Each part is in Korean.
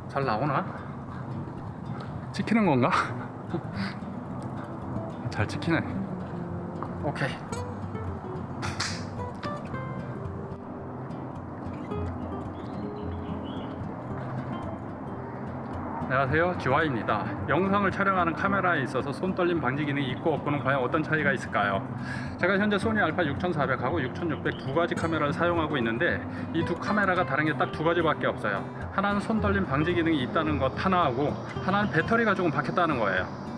잘 나오나? 찍히는 건가? 잘 찍히네. 오케이. 안녕하세요, GY입니다. 영상을 촬영하는 카메라에 있어서 손떨림 방지 기능이 있고 없고는 과연 어떤 차이가 있을까요? 제가 현재 소니 알파 6400하고 6600 두 가지 카메라를 사용하고 있는데, 이 두 카메라가 다른 게 딱 두 가지밖에 없어요. 하나는 손떨림 방지 기능이 있다는 것 하나하고, 하나는 배터리가 조금 바뀌었다는 거예요.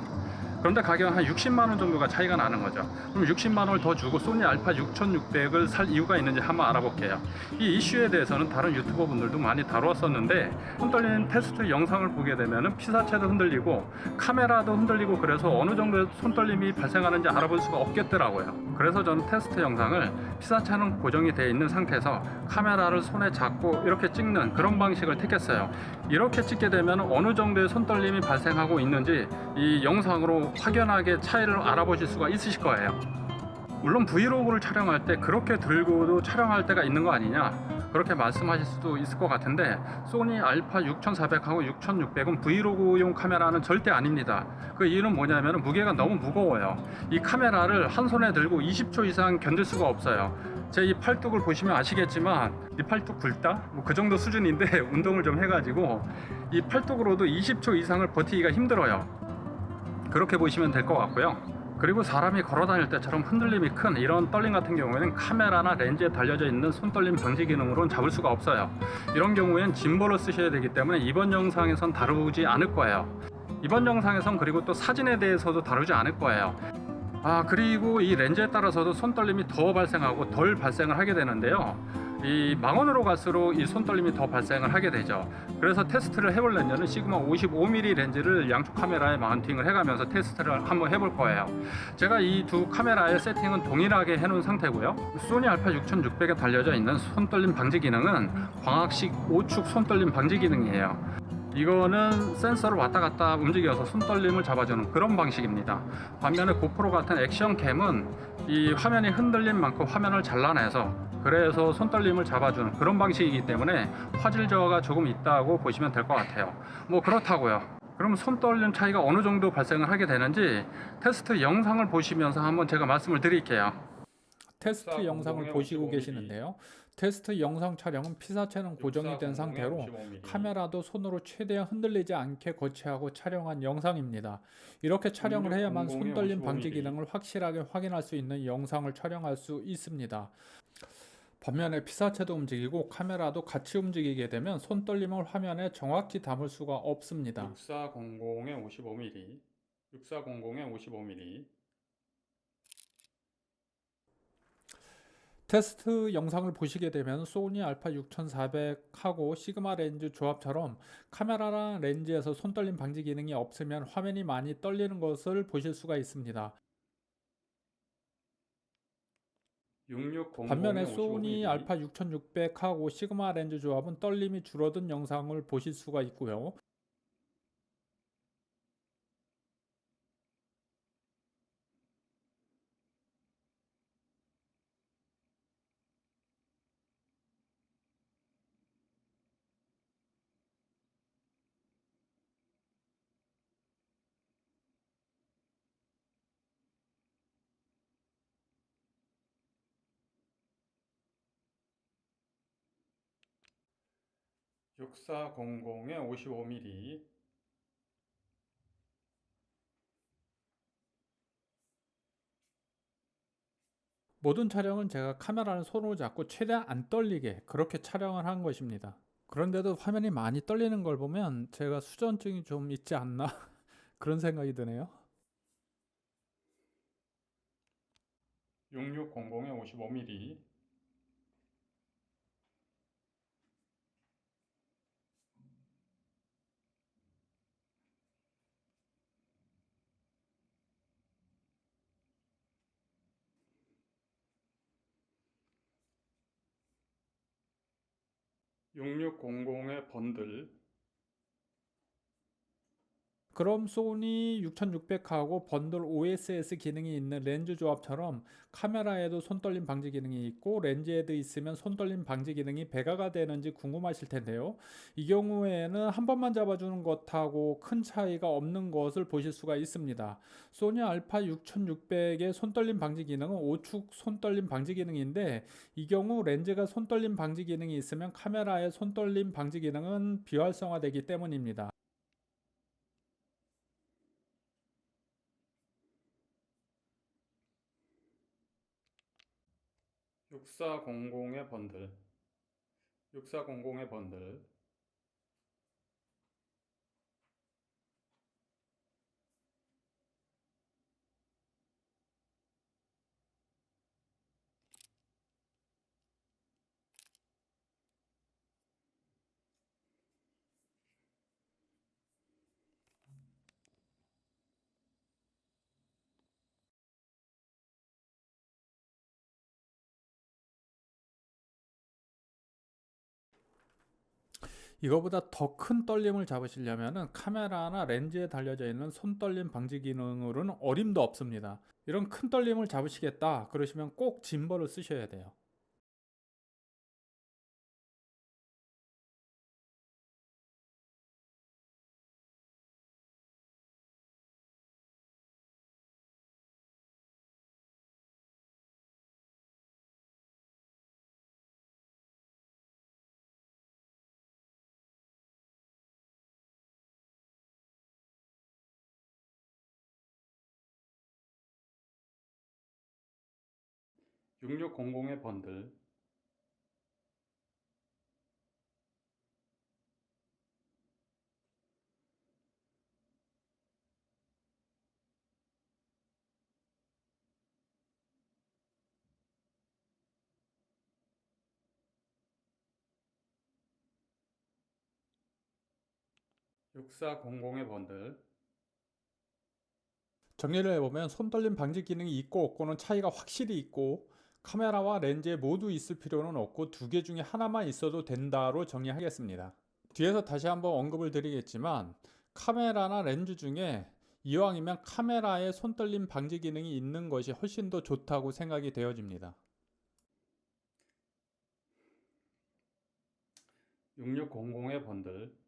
그런데 가격은 한 60만원 정도가 차이가 나는 거죠. 그럼 60만원을 더 주고 소니 알파 6600을 살 이유가 있는지 한번 알아볼게요. 이 이슈에 대해서는 다른 유튜버 분들도 많이 다루었었는데, 손 떨리는 테스트 영상을 보게 되면 피사체도 흔들리고 카메라도 흔들리고, 그래서 어느 정도의 손 떨림이 발생하는지 알아볼 수가 없겠더라고요. 그래서 저는 테스트 영상을 피사체는 고정이 되어 있는 상태에서 카메라를 손에 잡고 이렇게 찍는 그런 방식을 택했어요. 이렇게 찍게 되면 어느 정도의 손 떨림이 발생하고 있는지 이 영상으로 확연하게 차이를 알아보실 수가 있으실 거예요. 물론 브이로그를 촬영할 때 그렇게 들고도 촬영할 때가 있는 거 아니냐, 그렇게 말씀하실 수도 있을 것 같은데, 소니 알파 6400하고 6600은 브이로그용 카메라는 절대 아닙니다. 그 이유는 뭐냐면 무게가 너무 무거워요. 이 카메라를 한 손에 들고 20초 이상 견딜 수가 없어요. 제 이 팔뚝을 보시면 아시겠지만 이 팔뚝 굵다? 뭐 그 정도 수준인데 운동을 좀 해가지고 이 팔뚝으로도 20초 이상을 버티기가 힘들어요. 그렇게 보시면 될 것 같고요. 그리고 사람이 걸어 다닐 때처럼 흔들림이 큰 이런 떨림 같은 경우에는 카메라나 렌즈에 달려져 있는 손떨림 방지 기능으로는 잡을 수가 없어요. 이런 경우에는 짐볼을 쓰셔야 되기 때문에 이번 영상에선 다루지 않을 거예요. 이번 영상에선 그리고 또 사진에 대해서도 다루지 않을 거예요. 그리고 이 렌즈에 따라서도 손떨림이 더 발생하고 덜 발생을 하게 되는데요. 이 망원으로 갈수록 이 손떨림이 더 발생을 하게 되죠. 그래서 테스트를 해보려면 시그마 55mm 렌즈를 양쪽 카메라에 마운팅을 해가면서 테스트를 한번 해볼 거예요. 제가 이 두 카메라의 세팅은 동일하게 해놓은 상태고요. 소니 알파 6600에 달려져 있는 손떨림 방지 기능은 광학식 5축 손떨림 방지 기능이에요. 이거는 센서를 왔다 갔다 움직여서 손떨림을 잡아주는 그런 방식입니다. 반면에 고프로 같은 액션캠은 이 화면이 흔들린 만큼 화면을 잘라내서, 그래서 손떨림을 잡아주는 그런 방식이기 때문에 화질 저하가 조금 있다고 보시면 될 것 같아요. 뭐 그렇다고요. 그럼 손떨림 차이가 어느 정도 발생을 하게 되는지 테스트 영상을 보시면서 한번 제가 말씀을 드릴게요. 테스트 영상을 보시고 계시는데요. 테스트 영상 촬영은 피사체는 고정이 된 상태로 카메라도 손으로 최대한 흔들리지 않게 거치하고 촬영한 영상입니다. 이렇게 촬영을 해야만 손떨림 방지 기능을 확실하게 확인할 수 있는 영상을 촬영할 수 있습니다. 반면에 피사체도 움직이고 카메라도 같이 움직이게 되면 손떨림을 화면에 정확히 담을 수가 없습니다. 6400에 55mm, 6400에 55mm. 테스트 영상을 보시게 되면 소니 알파 6400하고 시그마 렌즈 조합처럼 카메라랑 렌즈에서 손떨림 방지 기능이 없으면 화면이 많이 떨리는 것을 보실 수가 있습니다. 반면에 6600에 소니 55mm. 알파 6600하고 시그마 렌즈 조합은 떨림이 줄어든 영상을 보실 수가 있고요. 6400에 55mm. 모든 촬영은 제가 카메라를 손으로 잡고 최대한 안 떨리게 그렇게 촬영을 한 것입니다. 그런데도 화면이 많이 떨리는 걸 보면 제가 수전증이 좀 있지 않나 그런 생각이 드네요. 6600에 55mm. 6600의 번들. 그럼 소니 6600하고 번들 OSS 기능이 있는 렌즈 조합처럼 카메라에도 손떨림 방지 기능이 있고 렌즈에도 있으면 손떨림 방지 기능이 배가가 되는지 궁금하실 텐데요. 이 경우에는 한 번만 잡아주는 것하고 큰 차이가 없는 것을 보실 수가 있습니다. 소니 알파 6600의 손떨림 방지 기능은 5축 손떨림 방지 기능인데 이 경우 렌즈가 손떨림 방지 기능이 있으면 카메라의 손떨림 방지 기능은 비활성화되기 때문입니다. 6400의 번들, 6400의 번들, 이거보다 더 큰 떨림을 잡으시려면 카메라나 렌즈에 달려져 있는 손떨림 방지 기능으로는 어림도 없습니다. 이런 큰 떨림을 잡으시겠다 그러시면 꼭 짐벌을 쓰셔야 돼요. (6600의) 번들, 6400의 번들, 정리를 해보면 손떨림 방지 기능이 있고 없고는 차이가 확실히 있고 카메라와 렌즈에 모두 있을 필요는 없고 두 개 중에 하나만 있어도 된다로 정리하겠습니다. 뒤에서 다시 한번 언급을 드리겠지만 카메라나 렌즈 중에 이왕이면 카메라에 손떨림 방지 기능이 있는 것이 훨씬 더 좋다고 생각이 되어집니다. 6600의 번들,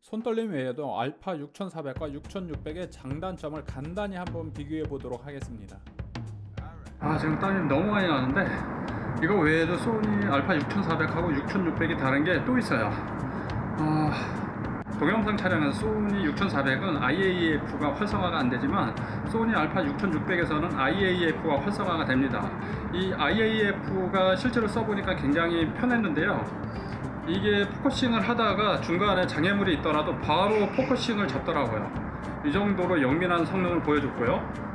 손떨림 외에도 알파 6400과 6600의 장단점을 간단히 한번 비교해 보도록 하겠습니다. 지금 땀이 너무 많이 나는데 이거 외에도 소니 알파 6400하고 6600이 다른 게 또 있어요. 동영상 촬영에서 소니 6400은 IAF가 활성화가 안 되지만 소니 알파 6600에서는 IAF가 활성화가 됩니다. 이 IAF가 실제로 써보니까 굉장히 편했는데요. 이게 포커싱을 하다가 중간에 장애물이 있더라도 바로 포커싱을 잡더라고요. 이 정도로 영민한 성능을 보여줬고요.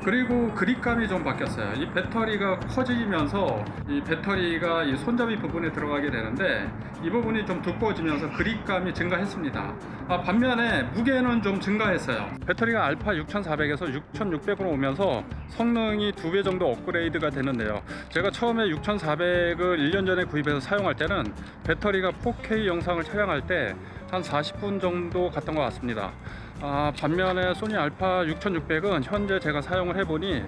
그리고 그립감이 좀 바뀌었어요. 이 배터리가 커지면서 이 배터리가 이 손잡이 부분에 들어가게 되는데 이 부분이 좀 두꺼워지면서 그립감이 증가했습니다. 반면에 무게는 좀 증가했어요. 배터리가 알파 6400에서 6600으로 오면서 성능이 2배 정도 업그레이드가 되는데요. 제가 처음에 6400을 1년 전에 구입해서 사용할 때는 배터리가 4K 영상을 촬영할 때 한 40분 정도 갔던 것 같습니다. 반면에 소니 알파 6600은 현재 제가 사용을 해보니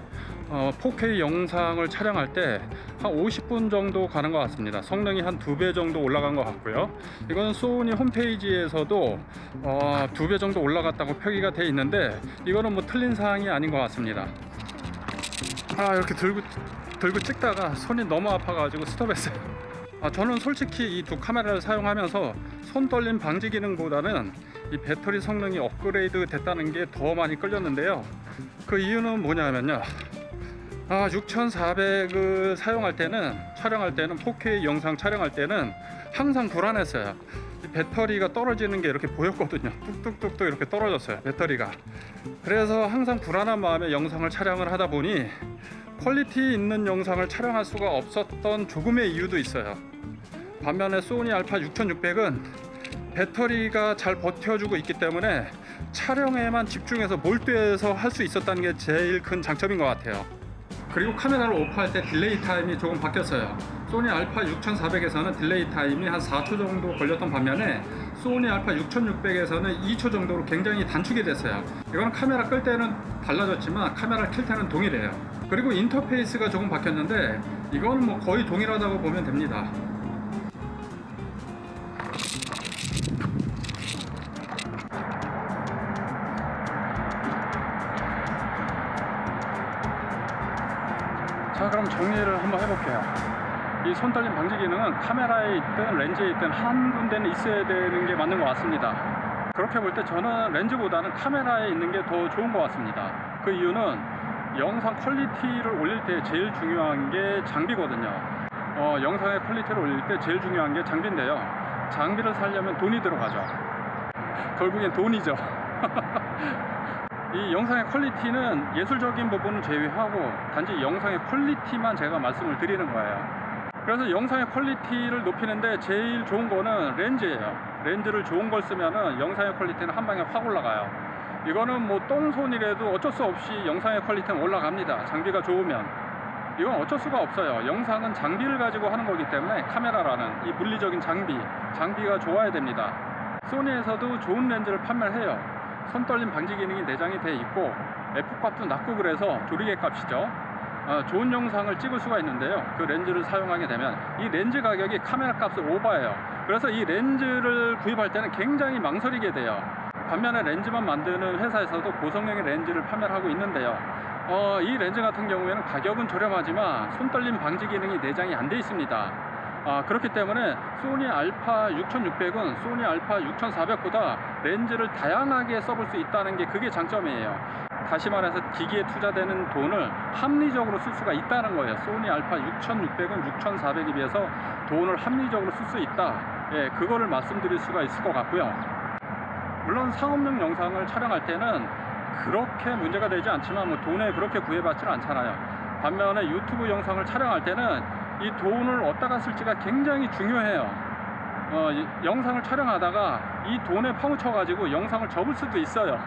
4K 영상을 촬영할 때 한 50분 정도 가는 것 같습니다. 성능이 한 2배 정도 올라간 것 같고요. 이건 소니 홈페이지에서도 2배 정도 올라갔다고 표기가 되어 있는데 이거는 뭐 틀린 사항이 아닌 것 같습니다. 이렇게 들고 찍다가 손이 너무 아파가지고 스톱했어요. 저는 솔직히 이 두 카메라를 사용하면서 손떨림 방지 기능보다는 이 배터리 성능이 업그레이드 됐다는 게 더 많이 끌렸는데요. 그 이유는 뭐냐면요. 6400을 사용할 때는 촬영할 때는 4K 영상 촬영할 때는 항상 불안했어요. 이 배터리가 떨어지는 게 이렇게 보였거든요. 뚝뚝뚝뚝 이렇게 떨어졌어요, 배터리가. 그래서 항상 불안한 마음에 영상을 촬영을 하다 보니 퀄리티 있는 영상을 촬영할 수가 없었던 조금의 이유도 있어요. 반면에 소니 알파 6600은 배터리가 잘 버텨주고 있기 때문에 촬영에만 집중해서 몰두해서 할 수 있었다는 게 제일 큰 장점인 것 같아요. 그리고 카메라를 오프할 때 딜레이 타임이 조금 바뀌었어요. 소니 알파 6400에서는 딜레이 타임이 한 4초 정도 걸렸던 반면에 소니 알파 6600에서는 2초 정도로 굉장히 단축이 됐어요. 이거는 카메라 끌 때는 달라졌지만 카메라를 켤 때는 동일해요. 그리고 인터페이스가 조금 바뀌었는데 이건 뭐 거의 동일하다고 보면 됩니다. 자, 그럼 정리를 한번 해볼게요. 이 손떨림 방지 기능은 카메라에 있든 렌즈에 있든 한 군데는 있어야 되는 게 맞는 것 같습니다. 그렇게 볼 때 저는 렌즈보다는 카메라에 있는 게 더 좋은 것 같습니다. 그 이유는 영상 퀄리티를 올릴 때 제일 중요한 게 장비거든요. 영상의 퀄리티를 올릴 때 제일 중요한 게 장비인데요. 장비를 사려면 돈이 들어가죠. 결국엔 돈이죠. 이 영상의 퀄리티는 예술적인 부분을 제외하고 단지 영상의 퀄리티만 제가 말씀을 드리는 거예요. 그래서 영상의 퀄리티를 높이는데 제일 좋은 거는 렌즈예요. 렌즈를 좋은 걸 쓰면은 영상의 퀄리티는 한 방에 확 올라가요. 이거는 뭐 똥손이라도 어쩔 수 없이 영상의 퀄리티는 올라갑니다. 장비가 좋으면. 이건 어쩔 수가 없어요. 영상은 장비를 가지고 하는 거기 때문에 카메라라는 이 물리적인 장비가 좋아야 됩니다. 소니에서도 좋은 렌즈를 판매를 해요. 손떨림 방지 기능이 내장이 되어 있고 F값도 낮고 그래서 조리개 값이죠. 좋은 영상을 찍을 수가 있는데요. 그 렌즈를 사용하게 되면 이 렌즈 가격이 카메라 값을 오버해요. 그래서 이 렌즈를 구입할 때는 굉장히 망설이게 돼요. 반면에 렌즈만 만드는 회사에서도 고성능의 렌즈를 판매를 하고 있는데요. 이 렌즈 같은 경우에는 가격은 저렴하지만 손떨림 방지 기능이 내장이 안 돼 있습니다. 그렇기 때문에 소니 알파 6600은 소니 알파 6400보다 렌즈를 다양하게 써볼 수 있다는 게 그게 장점이에요. 다시 말해서 기기에 투자되는 돈을 합리적으로 쓸 수가 있다는 거예요. 소니 알파 6600은 6400에 비해서 돈을 합리적으로 쓸 수 있다. 예, 그거를 말씀드릴 수가 있을 것 같고요. 물론 상업용 영상을 촬영할 때는 그렇게 문제가 되지 않지만 뭐 돈에 그렇게 구애받지는 않잖아요. 반면에 유튜브 영상을 촬영할 때는 이 돈을 어디다가 쓸지가 굉장히 중요해요. 영상을 촬영하다가 이 돈에 파묻혀 가지고 영상을 접을 수도 있어요.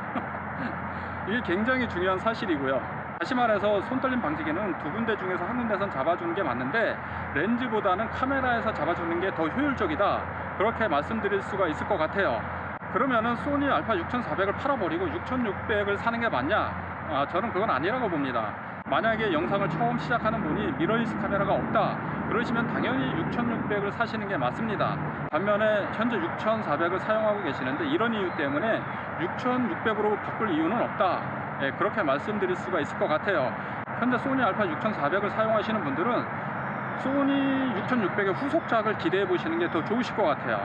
이게 굉장히 중요한 사실이고요. 다시 말해서 손떨림 방지기는 두 군데 중에서 한 군데선 잡아주는 게 맞는데 렌즈보다는 카메라에서 잡아주는 게 더 효율적이다, 그렇게 말씀드릴 수가 있을 것 같아요. 그러면은 소니 알파 6400을 팔아버리고 6600을 사는 게 맞냐? 저는 그건 아니라고 봅니다. 만약에 영상을 처음 시작하는 분이 미러리스 카메라가 없다 그러시면 당연히 6600을 사시는 게 맞습니다. 반면에 현재 6400을 사용하고 계시는데 이런 이유 때문에 6600으로 바꿀 이유는 없다, 예, 그렇게 말씀드릴 수가 있을 것 같아요. 현재 소니 알파 6400을 사용하시는 분들은 소니 6600의 후속작을 기대해 보시는 게 더 좋으실 것 같아요.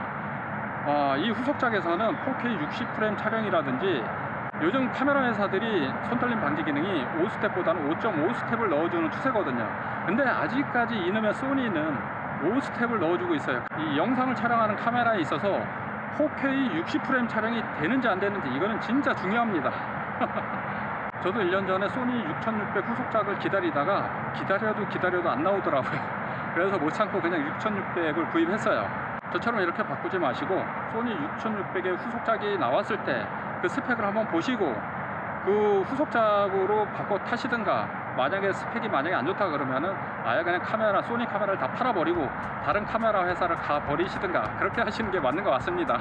이 후속작에서는 4K 60프레임 촬영이라든지 요즘 카메라 회사들이 손떨림 방지 기능이 5스텝보다는 5.5스텝을 넣어주는 추세거든요. 근데 아직까지 이놈의 소니는 5스텝을 넣어주고 있어요. 이 영상을 촬영하는 카메라에 있어서 4K 60프레임 촬영이 되는지 안 되는지 이거는 진짜 중요합니다. 저도 1년 전에 소니 6600 후속작을 기다려도 안 나오더라고요. 그래서 못 참고 그냥 6600을 구입했어요. 저처럼 이렇게 바꾸지 마시고 소니 6600의 후속작이 나왔을 때 그 스펙을 한번 보시고 그 후속작으로 바꿔 타시든가, 만약에 스펙이 안 좋다 그러면은 아예 그냥 소니 카메라를 다 팔아버리고 다른 카메라 회사를 가 버리시든가 그렇게 하시는 게 맞는 것 같습니다.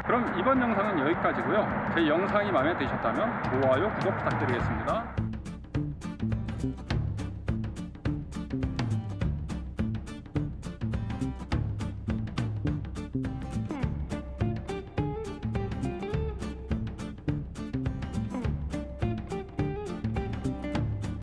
그럼 이번 영상은 여기까지고요. 제 영상이 마음에 드셨다면 좋아요, 구독 부탁드리겠습니다.